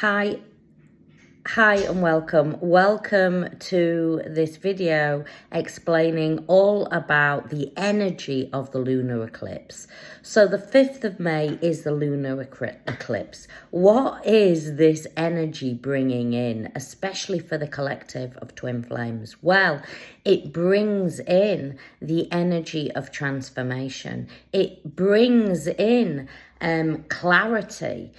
Hi, hi and welcome. Welcome to this video explaining all about the energy of the lunar eclipse. So the 5th of May is the lunar eclipse. What is this energy bringing in, especially for the collective of twin flames? Well, it brings in the energy of transformation. It brings in clarity.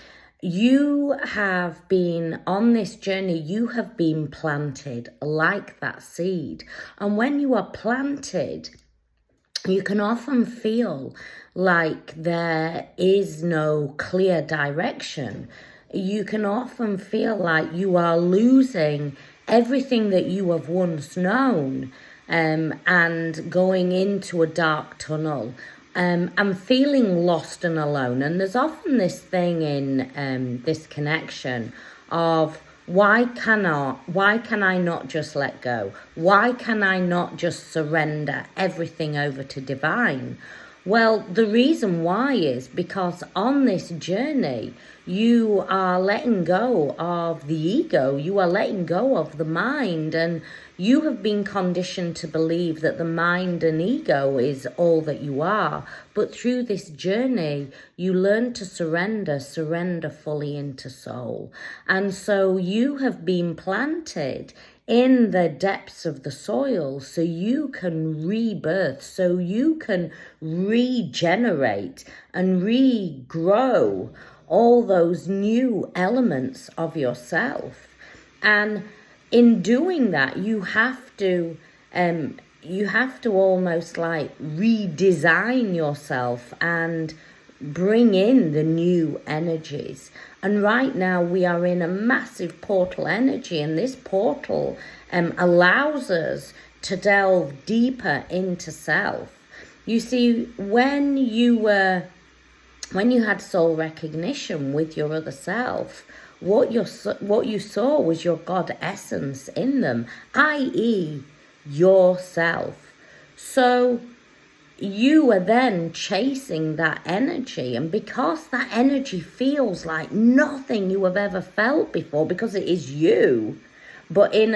You have been on this journey, you have been planted like that seed. And when you are planted, you can often feel like there is no clear direction. You can often feel like you are losing everything that you have once known and going into a dark tunnel. I'm feeling lost and alone. And there's often this thing in this connection of why can I not just let go? Why can I not just surrender everything over to divine? Well, the reason why is because on this journey, you are letting go of the ego, you are letting go of the mind, and you have been conditioned to believe that the mind and ego is all that you are. But through this journey, you learn to surrender fully into soul. And so you have been planted in the depths of the soil so you can rebirth, so you can regenerate and regrow all those new elements of yourself. And in doing that, you have to almost like redesign yourself and bring in the new energies. And right now we are in a massive portal energy, and this portal allows us to delve deeper into self. You see, when you had soul recognition with your other self, what you saw was your God essence in them, i.e. yourself. So you are then chasing that energy, and because that energy feels like nothing you have ever felt before, because it is you, but in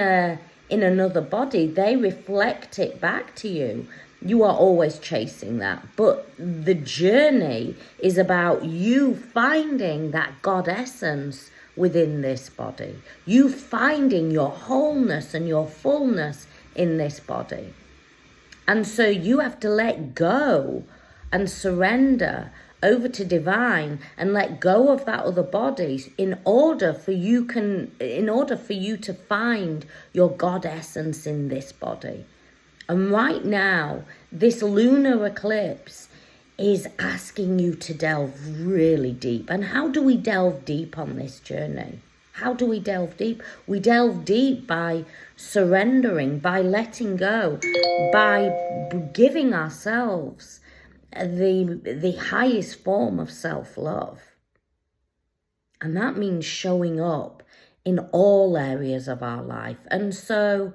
another body, they reflect it back to you. You are always chasing that, but the journey is about you finding that God essence within this body, you finding your wholeness and your fullness in this body. And so you have to let go and surrender over to divine and let go of that other body in order for you to find your God essence in this body. And right now, this lunar eclipse is asking you to delve really deep. And how do we delve deep on this journey? How do we delve deep? We delve deep by surrendering, by letting go, by giving ourselves the highest form of self-love. And that means showing up in all areas of our life. And so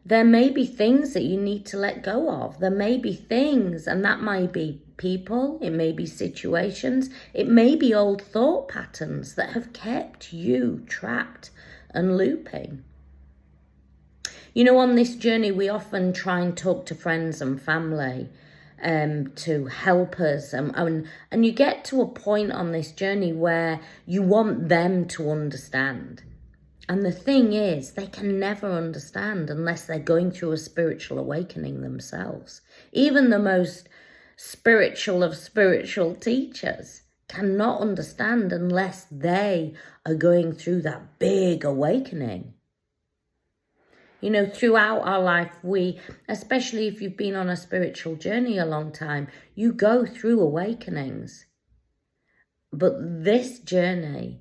there may be things that you need to let go of. There may be things, and that might be people, it may be situations, it may be old thought patterns that have kept you trapped and looping. You know, on this journey, we often try and talk to friends and family to help us. And you get to a point on this journey where you want them to understand. And the thing is, they can never understand unless they're going through a spiritual awakening themselves. Even the most spiritual of spiritual teachers cannot understand unless they are going through that big awakening. You know, throughout our life, especially if you've been on a spiritual journey a long time, you go through awakenings. But this journey,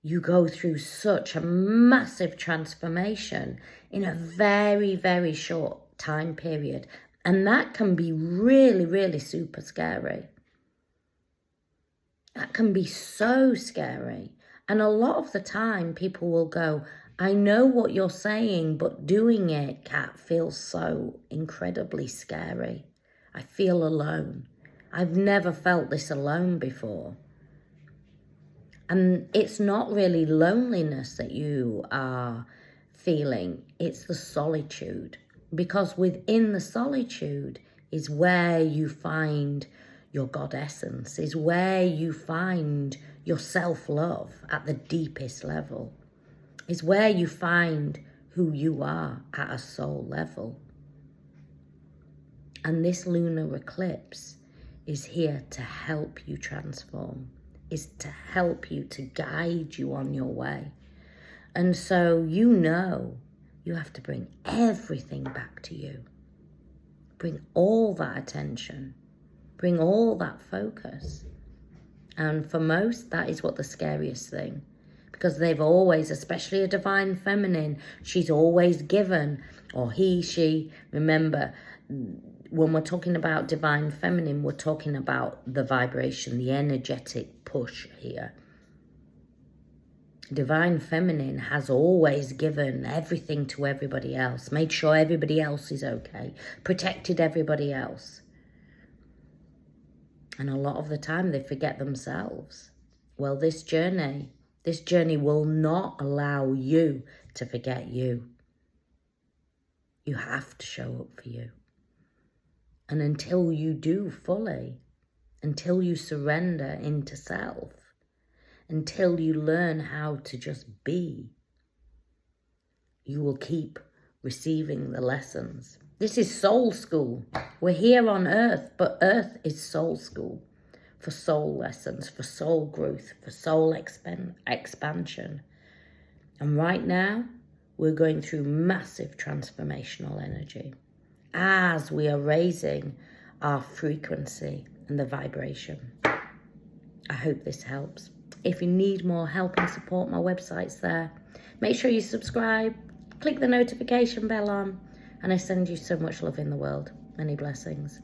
you go through such a massive transformation in a very, very short time period. And that can be really, really super scary. That can be so scary. And a lot of the time people will go, I know what you're saying, but doing it, Kat, feels so incredibly scary. I feel alone. I've never felt this alone before. And it's not really loneliness that you are feeling, it's the solitude. Because within the solitude is where you find your God essence, is where you find your self-love at the deepest level, is where you find who you are at a soul level. And this lunar eclipse is here to help you transform, is to help you, to guide you on your way. And so you have to bring everything back to you. Bring all that attention, bring all that focus. And for most, that is what the scariest thing, because they've always, especially a divine feminine, she's always given, or he, she, remember, when we're talking about divine feminine, we're talking about the vibration, the energetic push here. Divine feminine has always given everything to everybody else, made sure everybody else is okay, protected everybody else. And a lot of the time they forget themselves. Well, this journey will not allow you to forget you. You have to show up for you. And until you do fully, until you surrender into self, until you learn how to just be, you will keep receiving the lessons. This is soul school. We're here on earth, but earth is soul school for soul lessons, for soul growth, for soul expansion. And right now, we're going through massive transformational energy as we are raising our frequency and the vibration. I hope this helps. If you need more help and support, my website's there. Make sure you subscribe, click the notification bell on, and I send you so much love in the world. Many blessings.